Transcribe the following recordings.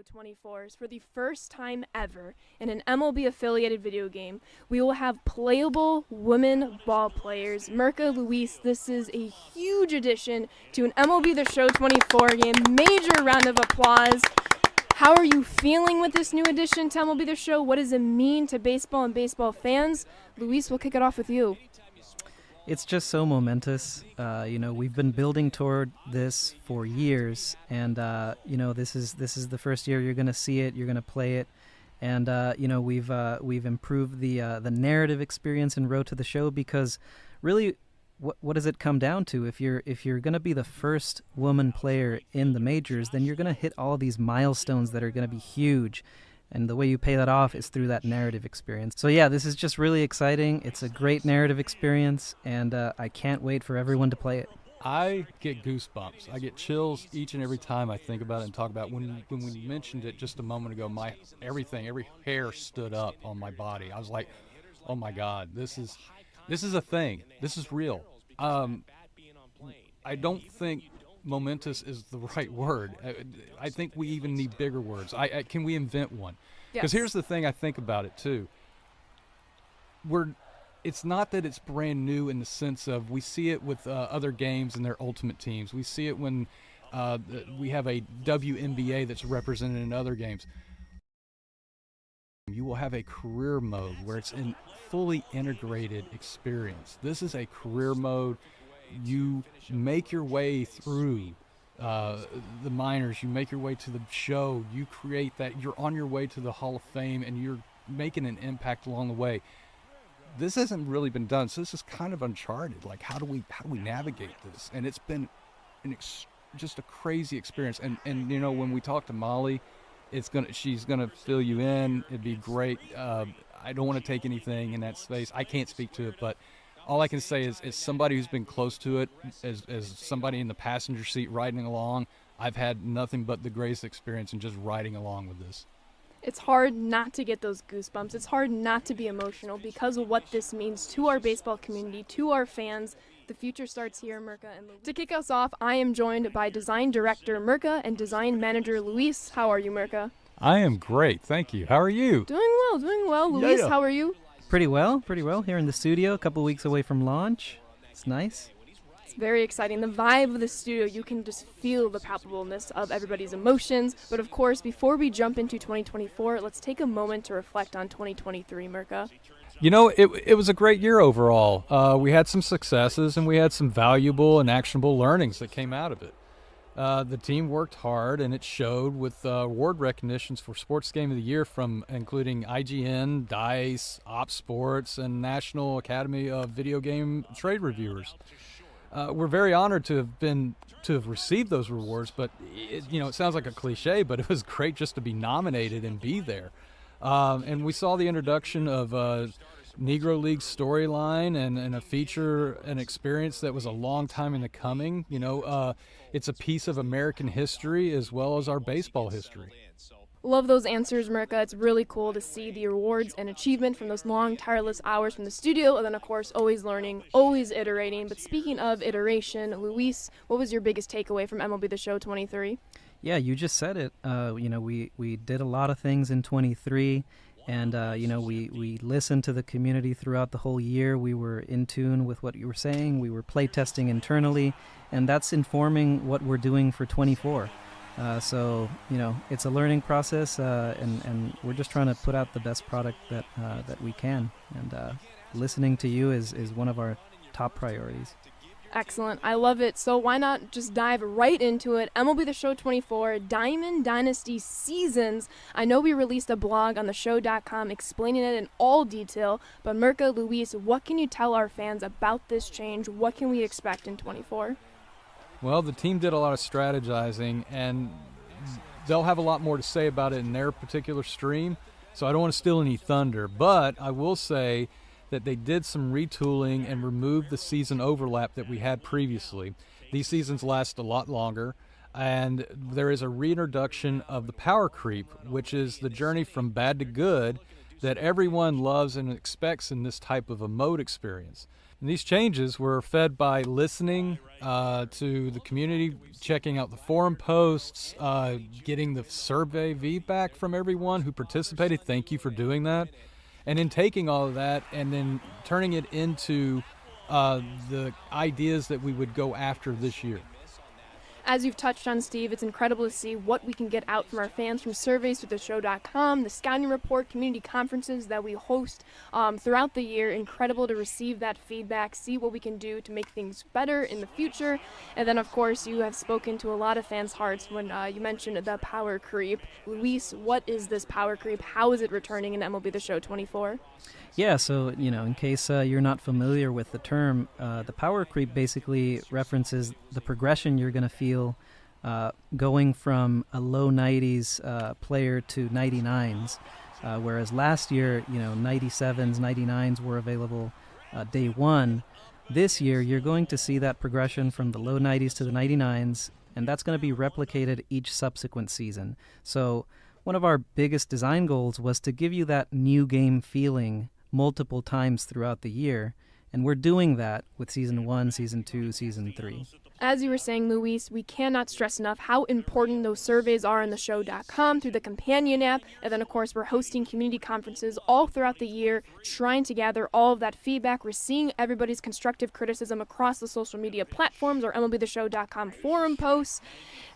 Show 24's for the first time ever in an MLB affiliated video game, we will have playable women ball players. Mirka, Luis, this is a huge addition to an MLB The Show 24 game. Major round of applause. How are you feeling with this new addition to MLB The Show? What does it mean to baseball and baseball fans? Luis, we'll kick it off with you. It's just so momentous. We've been building toward this for years, and this is the first year you're going to see it, you're going to play it, and we've improved the narrative experience in Road to the Show, because really, what does it come down to? If you're going to be the first woman player in the majors, then you're going to hit all these milestones that are going to be huge. And the way you pay that off is through that narrative experience. So yeah, this is just really exciting. It's a great narrative experience, and I can't wait for everyone to play it. I get goosebumps. I get chills each and every time I think about it and talk about it. When we mentioned it just a moment ago, every hair stood up on my body. I was like, oh my God, this is a thing. This is real. I don't think momentous is the right word. I think we even need bigger words. Can we invent one? Because here's the thing I think about it too. It's not that it's brand new in the sense of we see it with other games and their ultimate teams. We see it when we have a WNBA that's represented in other games. You will have a career mode where it's a fully integrated experience. This is a career mode. You make your way through the minors, you make your way to the show, you create that, you're on your way to the Hall of Fame, and you're making an impact along the way. This hasn't really been done, so this is kind of uncharted. Like, how do we navigate this? And it's been just a crazy experience. And when we talk to Molly, she's gonna fill you in. It'd be great. I don't want to take anything in that space. I can't speak to it, but all I can say is somebody who's been close to it, as somebody in the passenger seat riding along, I've had nothing but the greatest experience in just riding along with this. It's hard not to get those goosebumps. It's hard not to be emotional because of what this means to our baseball community, to our fans. The future starts here, Mirka and Luis. To kick us off, I am joined by design director Mirka and design manager Luis. How are you, Mirka? I am great, thank you. How are you? Doing well. Luis, how are you? Pretty well here in the studio, a couple weeks away from launch. It's nice. It's very exciting. The vibe of the studio, you can just feel the palpableness of everybody's emotions. But of course, before we jump into 2024, let's take a moment to reflect on 2023, Mirka. It was a great year overall. We had some successes and we had some valuable and actionable learnings that came out of it. The team worked hard, and it showed with award recognitions for Sports Game of the Year from including IGN, DICE, Op Sports, and National Academy of Video Game Trade Reviewers. We're very honored to have received those rewards, but it sounds like a cliche, but it was great just to be nominated and be there. And we saw the introduction of Negro League storyline and a feature, an experience that was a long time in the coming. It's a piece of American history as well as our baseball history. Love those answers, Mirka. It's really cool to see the rewards and achievement from those long, tireless hours from the studio, and then, of course, always learning, always iterating. But speaking of iteration, Luis, what was your biggest takeaway from MLB The Show 23? Yeah, you just said it. We did a lot of things in 23. And, we listened to the community throughout the whole year. We were in tune with what you were saying. We were play testing internally, and that's informing what we're doing for 24. So, it's a learning process, and we're just trying to put out the best product that we can. And listening to you is one of our top priorities. Excellent. I love it. So why not just dive right into it? MLB The Show 24, Diamond Dynasty Seasons. I know we released a blog on theshow.com explaining it in all detail, but Mirka, Luis, what can you tell our fans about this change? What can we expect in 24? Well, the team did a lot of strategizing, and they'll have a lot more to say about it in their particular stream, so I don't want to steal any thunder, but I will say that they did some retooling and removed the season overlap that we had previously. These seasons last a lot longer, and there is a reintroduction of the power creep, which is the journey from bad to good that everyone loves and expects in this type of a mode experience. And these changes were fed by listening to the community, checking out the forum posts, getting the survey feedback from everyone who participated. Thank you for doing that. And then taking all of that and then turning it into the ideas that we would go after this year. As you've touched on, Steve, it's incredible to see what we can get out from our fans from surveys to theshow.com, the scouting report, community conferences that we host throughout the year. Incredible to receive that feedback, see what we can do to make things better in the future. And then, of course, you have spoken to a lot of fans' hearts when you mentioned the power creep. Luis, what is this power creep? How is it returning in MLB The Show 24? Yeah, so, in case you're not familiar with the term, the power creep basically references the progression you're going to feel going from a low 90s player to 99s, whereas last year, 97s, 99s were available day one. This year, you're going to see that progression from the low 90s to the 99s, and that's going to be replicated each subsequent season. So one of our biggest design goals was to give you that new game feeling multiple times throughout the year, and we're doing that with Season 1, Season 2, Season 3. As you were saying, Luis, we cannot stress enough how important those surveys are in theshow.com through the companion app, and then, of course, we're hosting community conferences all throughout the year, trying to gather all of that feedback. We're seeing everybody's constructive criticism across the social media platforms, or MLBtheshow.com forum posts,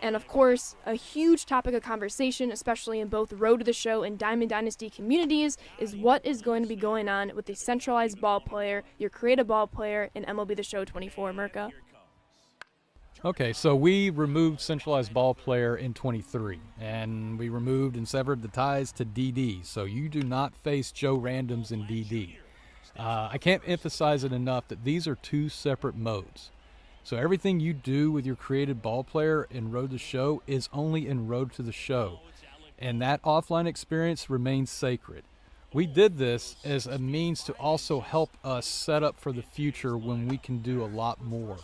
and, of course, a huge topic of conversation, especially in both Road to the Show and Diamond Dynasty communities, is what is going to be going on with the centralized ball player, your creative ball player in MLB The Show 24, Mirka. Okay, so we removed centralized ball player in 23, and we removed and severed the ties to DD, so you do not face Joe Randoms in DD. I can't emphasize it enough that these are two separate modes. So everything you do with your created ball player in Road to the Show is only in Road to the Show, and that offline experience remains sacred. We did this as a means to also help us set up for the future when we can do a lot more.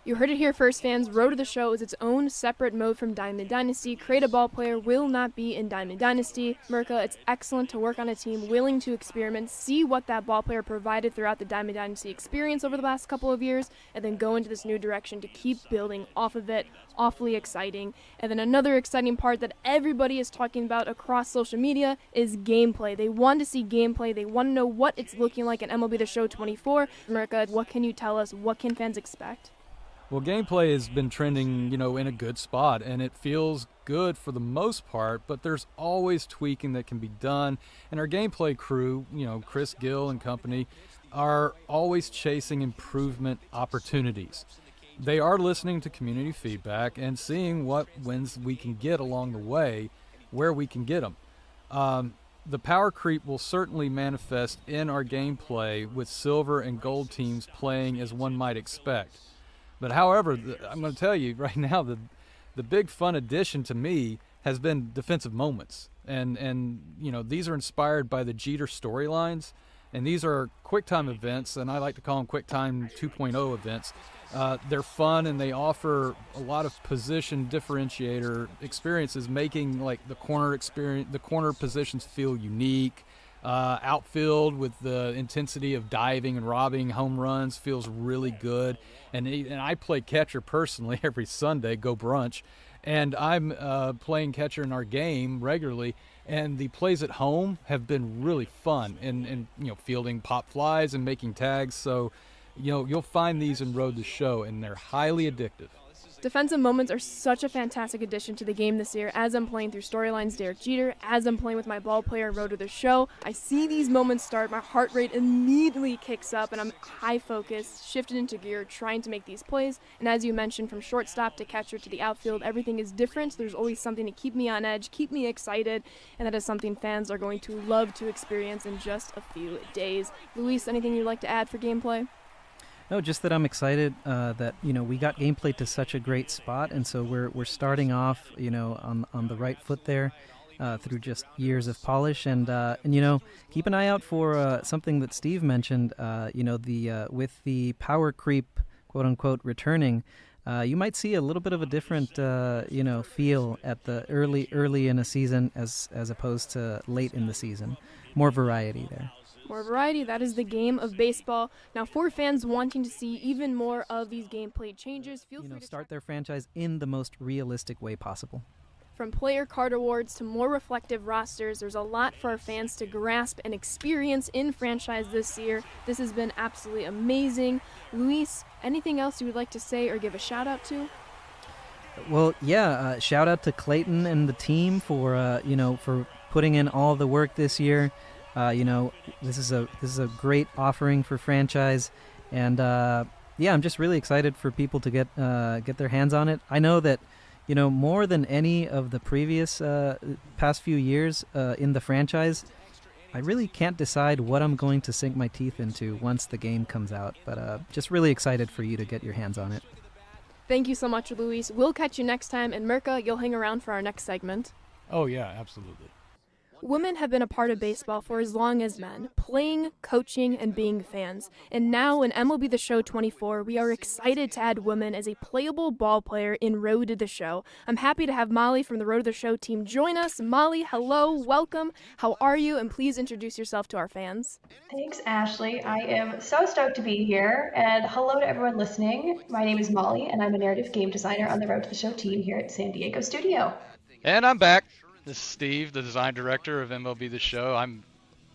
You heard it here first, fans. Road to the Show is its own separate mode from Diamond Dynasty. Create a ball player will not be in Diamond Dynasty. Mirka, it's excellent to work on a team willing to experiment, see what that ball player provided throughout the Diamond Dynasty experience over the last couple of years, and then go into this new direction to keep building off of it. Awfully exciting. And then another exciting part that everybody is talking about across social media is gameplay. They want to see gameplay. They want to know what it's looking like in MLB The Show 24. Mirka, what can you tell us? What can fans expect? Well, gameplay has been trending, in a good spot, and it feels good for the most part, but there's always tweaking that can be done. And our gameplay crew, Chris Gill and company, are always chasing improvement opportunities. They are listening to community feedback and seeing what wins we can get along the way, where we can get them. The power creep will certainly manifest in our gameplay with silver and gold teams playing as one might expect. But however, I'm going to tell you right now, the big fun addition to me has been defensive moments. And these are inspired by the Jeter storylines. And these are QuickTime events, and I like to call them QuickTime 2.0 events. They're fun, and they offer a lot of position differentiator experiences, making the corner positions feel unique. Outfield with the intensity of diving and robbing home runs feels really good. And I play catcher personally every Sunday, go brunch. And I'm playing catcher in our game regularly. And the plays at home have been really fun and fielding pop flies and making tags. So, you'll find these in Road to Show, and they're highly addictive. Defensive moments are such a fantastic addition to the game this year. As I'm playing through storylines Derek Jeter, as I'm playing with my ball player Road to the Show, I see these moments start, my heart rate immediately kicks up, and I'm high focused, shifted into gear, trying to make these plays. And as you mentioned, from shortstop to catcher to the outfield, everything is different. There's always something to keep me on edge, keep me excited, and that is something fans are going to love to experience in just a few days. Luis, anything you'd like to add for gameplay? No, just that I'm excited that we got gameplay to such a great spot, and so we're starting off on the right foot there through just years of polish, and keep an eye out for something that Steve mentioned. With the power creep, quote unquote, returning, you might see a little bit of a different feel at the early in a season as opposed to late in the season. More variety there. More variety, that is the game of baseball. Now, for fans wanting to see even more of these gameplay changes, feel free to start their franchise in the most realistic way possible. From player card awards to more reflective rosters, there's a lot for our fans to grasp and experience in franchise this year. This has been absolutely amazing. Luis, anything else you would like to say or give a shout out to? Well, yeah, shout out to Clayton and the team for for putting in all the work this year. This is a great offering for franchise, and I'm just really excited for people to get their hands on it. I know that more than any of the previous past few years in the franchise, I really can't decide what I'm going to sink my teeth into once the game comes out. But just really excited for you to get your hands on it. Thank you so much, Luis. We'll catch you next time, and Mirka, you'll hang around for our next segment. Oh, yeah, absolutely. Women have been a part of baseball for as long as men, playing, coaching, and being fans. And now in MLB The Show 24, we are excited to add women as a playable ball player in Road to the Show. I'm happy to have Molly from the Road to the Show team join us. Molly, hello, welcome. How are you? And please introduce yourself to our fans. Thanks, Ashley. I am so stoked to be here. And hello to everyone listening. My name is Molly, and I'm a narrative game designer on the Road to the Show team here at San Diego Studio. And I'm back. This is Steve, the design director of MLB The Show. I'm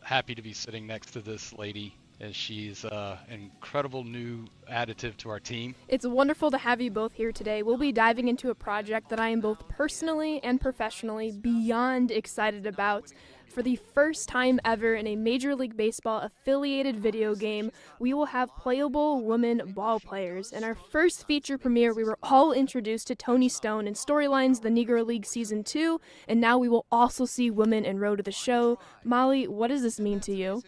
happy to be sitting next to this lady, as she's an incredible new additive to our team. It's wonderful to have you both here today. We'll be diving into a project that I am both personally and professionally beyond excited about. For the first time ever in a Major League Baseball affiliated video game, we will have playable women ball players. In our first feature premiere, we were all introduced to Tony Stone in storylines The Negro League Season 2, and now we will also see women in Road to the Show. Molly, what does this mean to you?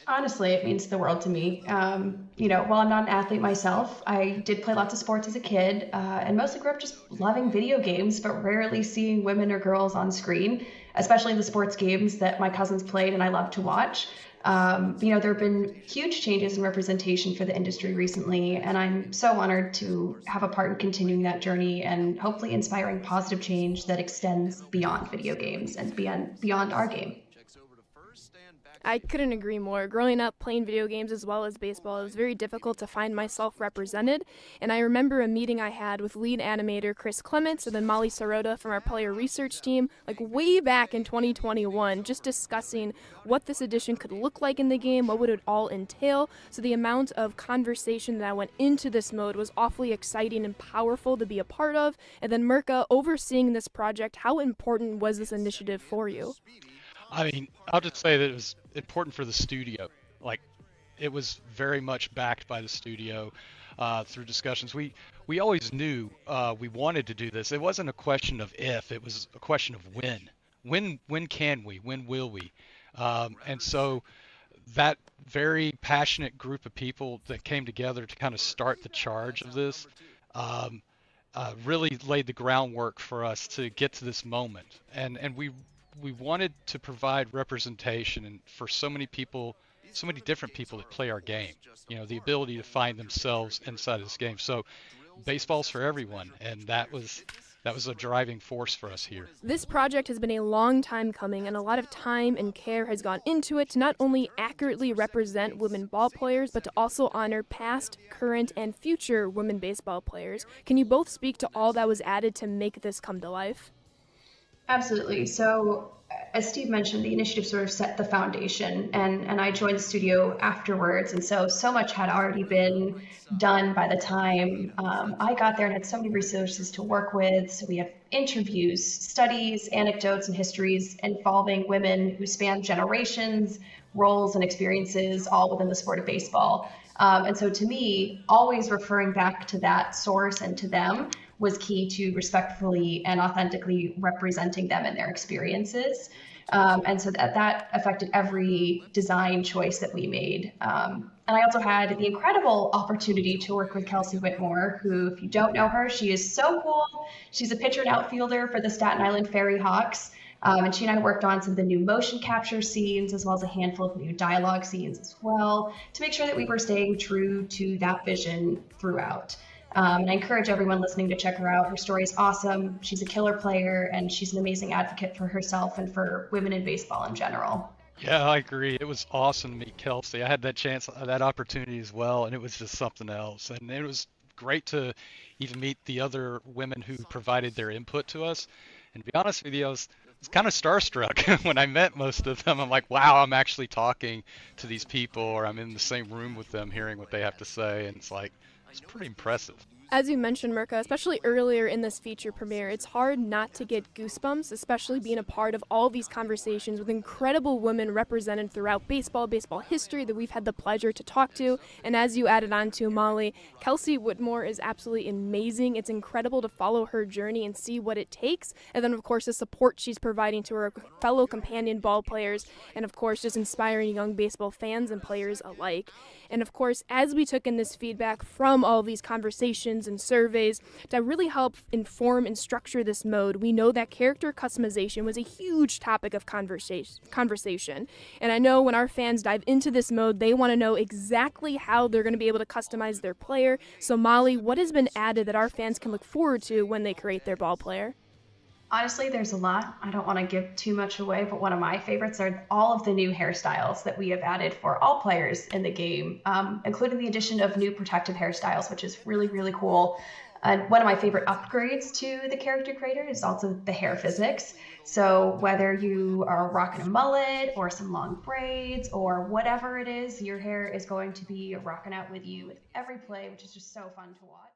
Honestly, it means the world to me. While I'm not an athlete myself, I did play lots of sports as a kid, and mostly grew up just loving video games, but rarely seeing women or girls on screen, especially the sports games that my cousins played and I loved to watch. There have been huge changes in representation for the industry recently, and I'm so honored to have a part in continuing that journey and hopefully inspiring positive change that extends beyond video games and beyond our game. I couldn't agree more. Growing up playing video games as well as baseball, it was very difficult to find myself represented. And I remember a meeting I had with lead animator Chris Clements and then Molly Sirota from our player research team, like way back in 2021, just discussing what this edition could look like in the game, what would it all entail. So the amount of conversation that went into this mode was awfully exciting and powerful to be a part of. And then Mirka, overseeing this project, how important was this initiative for you? I mean, I'll just say that it was important for the studio. Like, it was very much backed by the studio through discussions. We always knew we wanted to do this. It wasn't a question of if, it was a question of when. When can we? When will we? And so that very passionate group of people that came together to kind of start the charge of this really laid the groundwork for us to get to this moment. And we wanted to provide representation and for so many people, so many different people that play our game, the ability to find themselves inside of this game. So baseball's for everyone, and that was a driving force for us here. This project has been a long time coming, and a lot of time and care has gone into it to not only accurately represent women ball players, but to also honor past, current, and future women baseball players. Can you both speak to all that was added to make this come to life? Absolutely. So, as Steve mentioned, the initiative sort of set the foundation, and I joined the studio afterwards. And so much had already been done by the time I got there, and had so many resources to work with. So we had interviews, studies, anecdotes, and histories involving women who span generations, roles, and experiences, all within the sport of baseball. And so to me, always referring back to that source and to them was key to respectfully and authentically representing them and their experiences. And so that affected every design choice that we made. And I also had the incredible opportunity to work with Kelsey Whitmore, who, if you don't know her, she is so cool. She's a pitcher and outfielder for the Staten Island Ferry Hawks. And she and I worked on some of the new motion capture scenes, as well as a handful of new dialogue scenes as well, to make sure that we were staying true to that vision throughout. And I encourage everyone listening to check her out. Her story is awesome. She's a killer player, and she's an amazing advocate for herself and for women in baseball in general. Yeah, I agree. It was awesome to meet Kelsey. I had that chance, that opportunity as well, and it was just something else. And it was great to even meet the other women who provided their input to us. And to be honest with you, I was kind of starstruck when I met most of them. I'm like, wow, I'm actually talking to these people, or I'm in the same room with them, hearing what they have to say, and it's like, it's pretty impressive. As you mentioned, Mirka, especially earlier in this feature premiere, it's hard not to get goosebumps, especially being a part of all these conversations with incredible women represented throughout baseball history that we've had the pleasure to talk to. And as you added on to, Molly, Kelsey Whitmore is absolutely amazing. It's incredible to follow her journey and see what it takes. And then, of course, the support she's providing to her fellow companion ball players, and, of course, just inspiring young baseball fans and players alike. And, of course, as we took in this feedback from all these conversations and surveys that really help inform and structure this mode, we know that character customization was a huge topic of conversation. And I know when our fans dive into this mode, they want to know exactly how they're going to be able to customize their player. So Molly, what has been added that our fans can look forward to when they create their ball player? Honestly, there's a lot. I don't want to give too much away, but one of my favorites are all of the new hairstyles that we have added for all players in the game, including the addition of new protective hairstyles, which is really, really cool. And one of my favorite upgrades to the character creator is also the hair physics. So whether you are rocking a mullet or some long braids or whatever it is, your hair is going to be rocking out with you with every play, which is just so fun to watch.